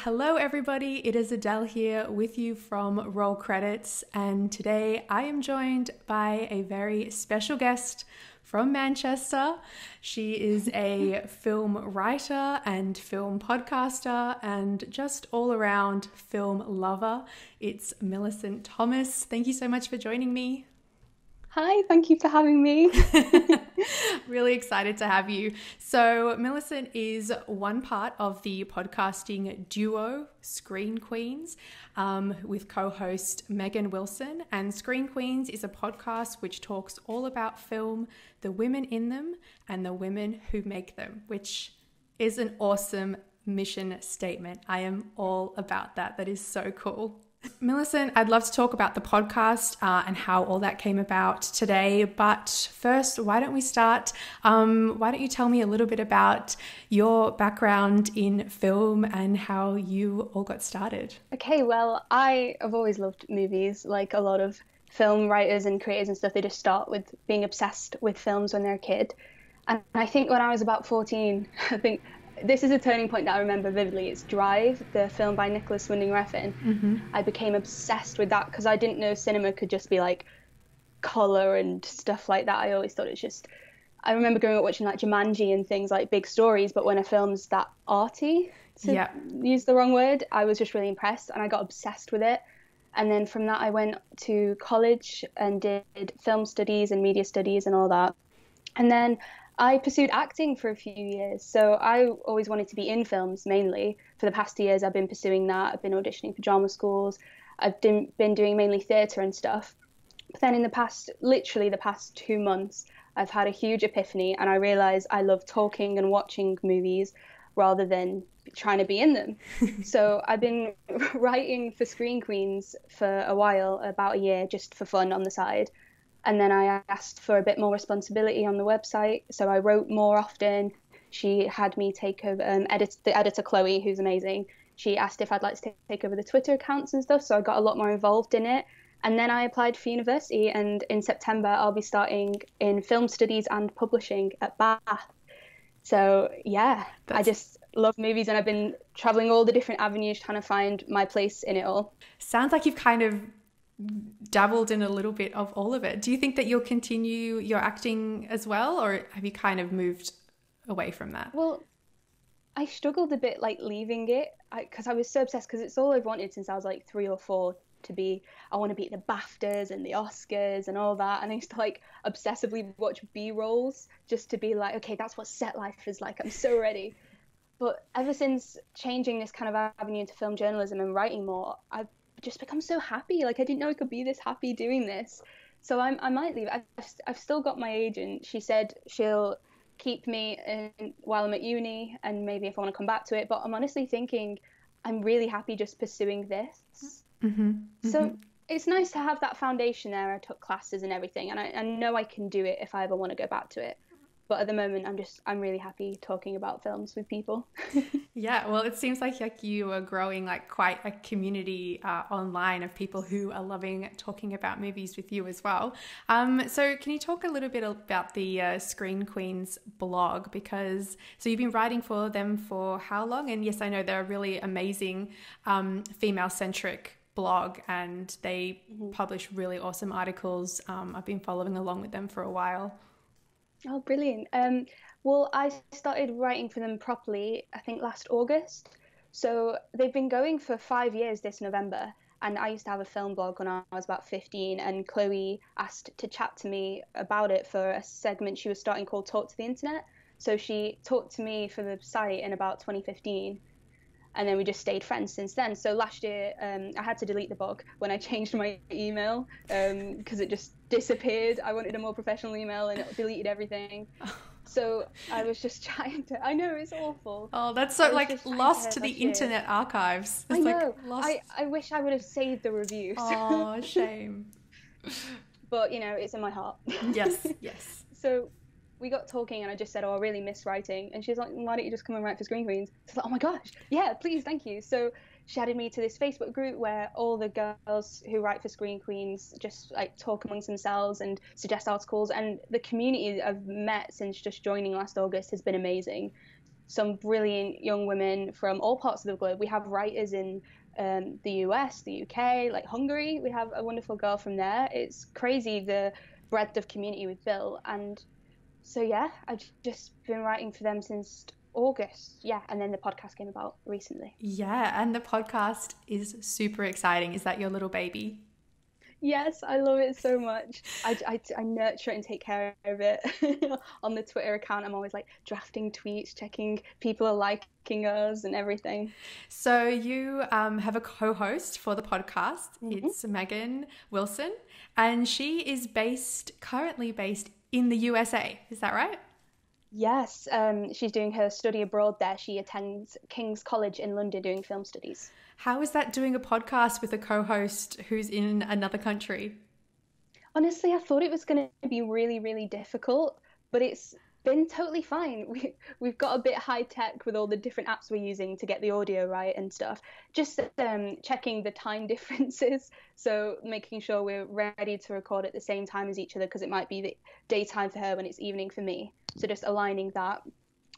Hello, everybody. It is Adele here with you from Roll Credits, and today I am joined by a very special guest from Manchester. She is a film writer and film podcaster and just all around film lover. It's Millicent Thomas. Thank you so much for joining me. Hi, thank you for having me. Really excited to have you. So, Millicent is one part of the podcasting duo Screen Queens with co-host Megan Wilson. And Screen Queens is a podcast which talks all about film, the women in them, and the women who make them, which is an awesome mission statement. I am all about that. That is so cool. Millicent, I'd love to talk about the podcast and how all that came about today. But first, why don't we start? Why don't you tell me a little bit about your background in film and how you all got started? Okay, well, I have always loved movies. Like a lot of film writers and creators and stuff, they just start with being obsessed with films when they're a kid. And I think when I was about 14, I think this is a turning point that I remember vividly. It's Drive, the film by Nicholas Winding Refn. I became obsessed with that because I didn't know cinema could just be like colour and stuff like that. I always thought it's just, I remember growing up watching like Jumanji and things like big stories, but when a film's that arty, to use the wrong word, I was just really impressed and I got obsessed with it. And then from that I went to college and did film studies and media studies and all that. And then I pursued acting for a few years. So I always wanted to be in films mainly. For the past years, I've been pursuing that. I've been auditioning for drama schools. I've been doing mainly theatre and stuff. But then in literally the past 2 months, I've had a huge epiphany and I realised I love talking and watching movies rather than trying to be in them. So I've been writing for Screen Queens for a while, about a year, just for fun on the side. And then I asked for a bit more responsibility on the website. So I wrote more often. She had me take over, the editor, Chloe, who's amazing. She asked if I'd like to take over the Twitter accounts and stuff. So I got a lot more involved in it. And then I applied for university. And in September, I'll be starting in film studies and publishing at Bath. So yeah, I just love movies and I've been traveling all the different avenues trying to find my place in it all. Sounds like you've kind of dabbled in a little bit of all of it. Do you think that you'll continue your acting as well, or have you kind of moved away from that? Well, I struggled a bit like leaving it because I was so obsessed because it's all I've wanted since I was like 3 or 4 to be. I want to be at the BAFTAs and the Oscars and all that. And I used to like obsessively watch B-rolls just to be like, okay, that's what set life is like. I'm so ready. But ever since changing this kind of avenue into film journalism and writing more, I've just become so happy. Like I didn't know I could be this happy doing this. So I might leave. I've still got my agent. She said she'll keep me while I'm at uni and maybe if I want to come back to it. But I'm honestly thinking I'm really happy just pursuing this. So it's nice to have that foundation there. I took classes and everything and I know I can do it if I ever want to go back to it. But at the moment, I'm really happy talking about films with people. Yeah, well, it seems like you are growing like quite a community online of people who are loving talking about movies with you as well. So can you talk a little bit about the Screen Queens blog? Because so you've been writing for them for how long? And yes, I know they're a really amazing female-centric blog and they publish really awesome articles. I've been following along with them for a while. Oh, brilliant. Well, I started writing for them properly, I think last August. So they've been going for 5 years this November. And I used to have a film blog when I was about 15. And Chloe asked to chat to me about it for a segment she was starting called Talk to the Internet. So she talked to me for the site in about 2015. And then we just stayed friends since then. So last year, I had to delete the blog when I changed my email because it just disappeared. I wanted a more professional email and it deleted everything. So I was just trying to, I know it's awful. Oh, that's so like lost to the internet archives. It's I know. Like lost. I wish I would have saved the reviews. Oh, shame. But, it's in my heart. Yes, yes. So we got talking and I just said, oh, I really miss writing. And she's like, why don't you just come and write for Screen Queens? So I was like, oh my gosh, yeah, please, thank you. So she added me to this Facebook group where all the girls who write for Screen Queens just like talk amongst themselves and suggest articles. And the community I've met since just joining last August has been amazing. some brilliant young women from all parts of the globe. We have writers in the US, the UK, like Hungary. We have a wonderful girl from there. It's crazy the breadth of community we've built. And so, yeah, I've just been writing for them since August. Yeah. And then the podcast came about recently. Yeah. And the podcast is super exciting. Is that your little baby? Yes, I love it so much. I nurture it and take care of it. On the Twitter account, I'm always like drafting tweets, checking people are liking us and everything. So you have a co-host for the podcast. It's Megan Wilson, and she is currently based in the USA. Is that right? Yes, she's doing her study abroad there. She attends King's College in London doing film studies. How is that doing a podcast with a co-host who's in another country? Honestly, I thought it was going to be really, really difficult, but it's been totally fine. We've got a bit high tech with all the different apps we're using to get the audio right and stuff. Just checking the time differences, so making sure we're ready to record at the same time as each other, because it might be the daytime for her when it's evening for me. So just aligning that.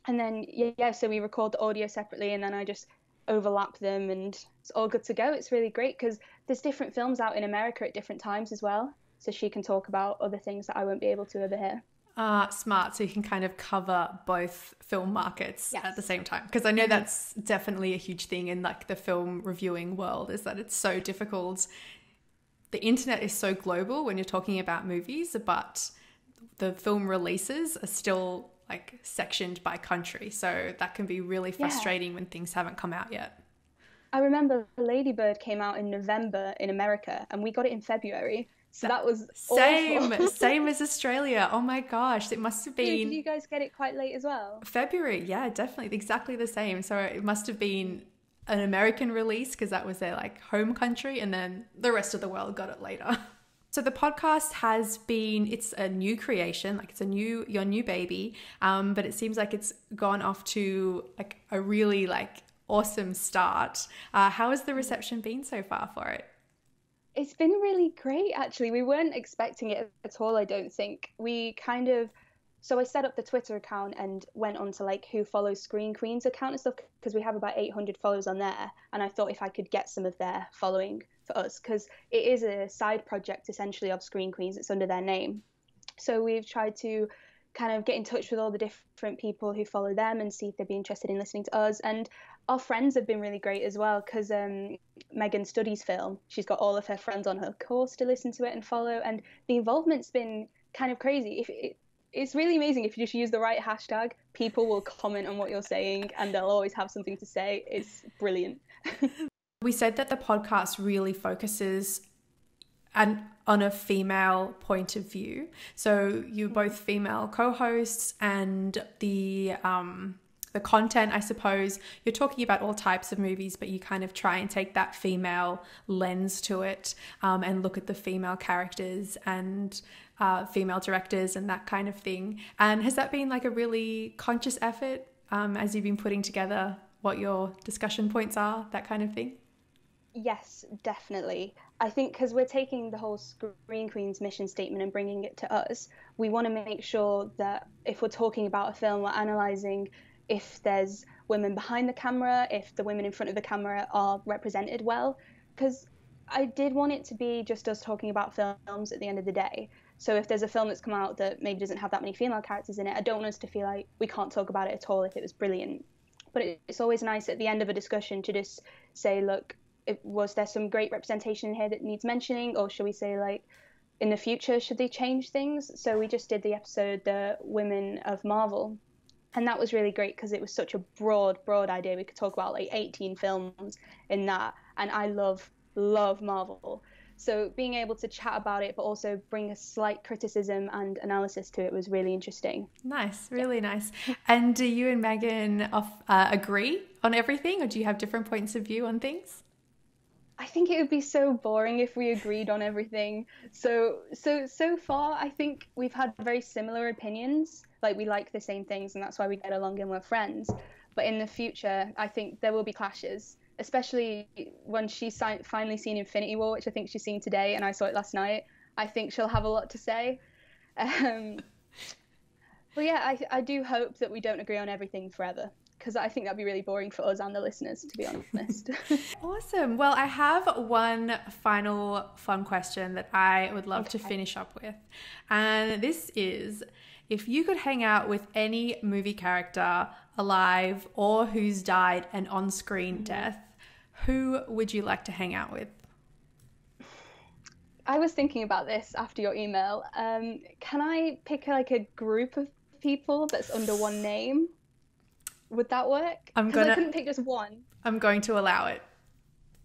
And then, yeah, so we record the audio separately, and then I just overlap them, and it's all good to go. It's really great because there's different films out in America at different times as well. So she can talk about other things that I won't be able to over here. Smart. So you can kind of cover both film markets at the same time. Because I know that's definitely a huge thing in like the film reviewing world, is that it's so difficult. The internet is so global when you're talking about movies, but the film releases are still like sectioned by country. So that can be really frustrating when things haven't come out yet. I remember Lady Bird came out in November in America and we got it in February. So that was awful. Same as Australia. Oh my gosh, it must have been. Did you guys get it quite late as well? February, yeah, definitely, exactly the same. So it must have been an American release because that was their like home country, and then the rest of the world got it later. So the podcast it's a new creation, like it's your new baby, but it seems like it's gone off to like a really like awesome start. How has the reception been so far for it? It's been really great, actually. We weren't expecting it at all, I don't think. So I set up the Twitter account and went on to like Who Follows Screen Queens account and stuff, because we have about 800 followers on there. And I thought if I could get some of their following for us, because it is a side project essentially of Screen Queens. It's under their name. So we've tried to kind of get in touch with all the different people who follow them and see if they'd be interested in listening to us. And our friends have been really great as well, because Megan studies film. She's got all of her friends on her course to listen to it and follow, and the involvement's been kind of crazy. It's really amazing. If you just use the right hashtag, people will comment on what you're saying and they'll always have something to say. It's brilliant. We said that the podcast really focuses on a female point of view. So you're both female co-hosts, and the content, I suppose, you're talking about all types of movies, but you kind of try and take that female lens to it, and look at the female characters and female directors and that kind of thing. And has that been like a really conscious effort as you've been putting together what your discussion points are, that kind of thing? Yes, definitely. I think because we're taking the whole Screen Queens mission statement and bringing it to us, we want to make sure that if we're talking about a film, we're analysing if there's women behind the camera, if the women in front of the camera are represented well. Because I did want it to be just us talking about films at the end of the day. So if there's a film that's come out that maybe doesn't have that many female characters in it, I don't want us to feel like we can't talk about it at all if it was brilliant. But it's always nice at the end of a discussion to just say, look, was there some great representation in here that needs mentioning, or should we say like in the future should they change things? So we just did the episode The Women of Marvel, and that was really great because it was such a broad idea. We could talk about like 18 films in that, and I love Marvel, so being able to chat about it but also bring a slight criticism and analysis to it was really interesting. Nice, really nice. And do you and Megan agree on everything, or do you have different points of view on things? I think it would be so boring if we agreed on everything. So far, I think we've had very similar opinions. Like, we like the same things, and that's why we get along and we're friends. But in the future, I think there will be clashes, especially when she's finally seen Infinity War, which I think she's seen today, and I saw it last night. I think she'll have a lot to say. But yeah, I do hope that we don't agree on everything forever, because I think that'd be really boring for us and the listeners, to be honest. Awesome. Well, I have one final fun question that I would love to finish up with. And this is, if you could hang out with any movie character alive or who's died an on-screen death, who would you like to hang out with? I was thinking about this after your email. Can I pick like a group of people that's under one name? Would that work? Because I couldn't pick just one. I'm going to allow it.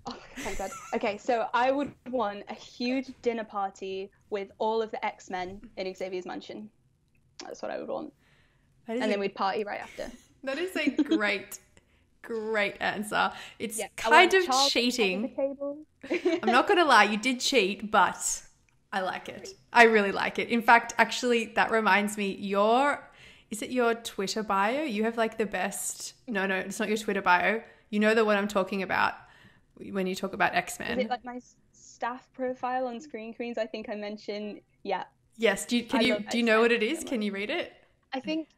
Oh, thank God. Okay, so I would want a huge dinner party with all of the X-Men in Xavier's mansion. That's what I would want. And then we'd party right after. That is a great answer. It's kind of cheating. I'm not going to lie, you did cheat, but I like it. I really like it. In fact, actually, that reminds me, is it your Twitter bio? You have like the best... No, it's not your Twitter bio. You know the one I'm talking about when you talk about X-Men. Is it like my staff profile on Screen Queens? I think I mentioned, yeah. Yes. Do you know what it is? Can you read it? I think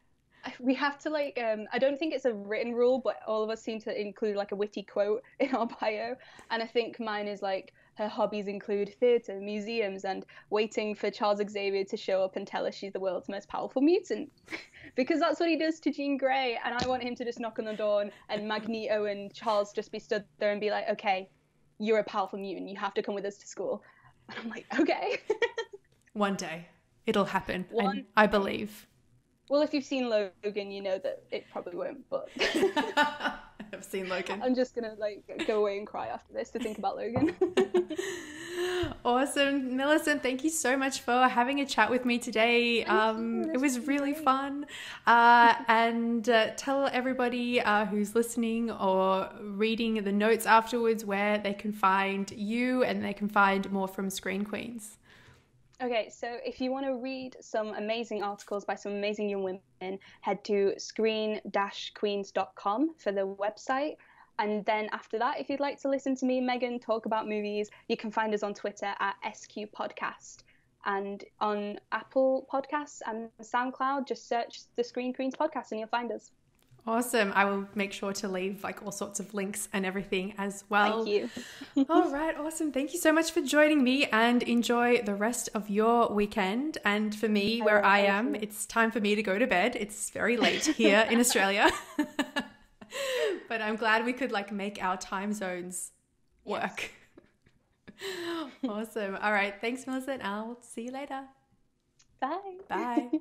we have to like, I don't think it's a written rule, but all of us seem to include like a witty quote in our bio. And I think mine is like, her hobbies include theatre, museums, and waiting for Charles Xavier to show up and tell us she's the world's most powerful mutant. Because that's what he does to Jean Grey, and I want him to just knock on the door and Magneto and Charles just be stood there and be like, okay, you're a powerful mutant, you have to come with us to school. And I'm like, okay. One day it'll happen, I believe. Well, if you've seen Logan, you know that it probably won't, but... I've seen Logan. I'm just going to like go away and cry after this to think about Logan. Awesome. Millicent, thank you so much for having a chat with me today. It was really fun. And tell everybody who's listening or reading the notes afterwards where they can find you and they can find more from Screen Queens. Okay, so if you want to read some amazing articles by some amazing young women, head to screen-queens.com for the website. And then after that, if you'd like to listen to me and Megan talk about movies, you can find us on Twitter at SQ Podcast. And on Apple Podcasts and SoundCloud, just search the Screen Queens podcast and you'll find us. Awesome. I will make sure to leave like all sorts of links and everything as well. Thank you. All right. Awesome. Thank you so much for joining me and enjoy the rest of your weekend. And for me, where I am, it's time for me to go to bed. It's very late here in Australia. But I'm glad we could like make our time zones work. Yes. Awesome. All right. Thanks, Millicent. I'll see you later. Bye. Bye.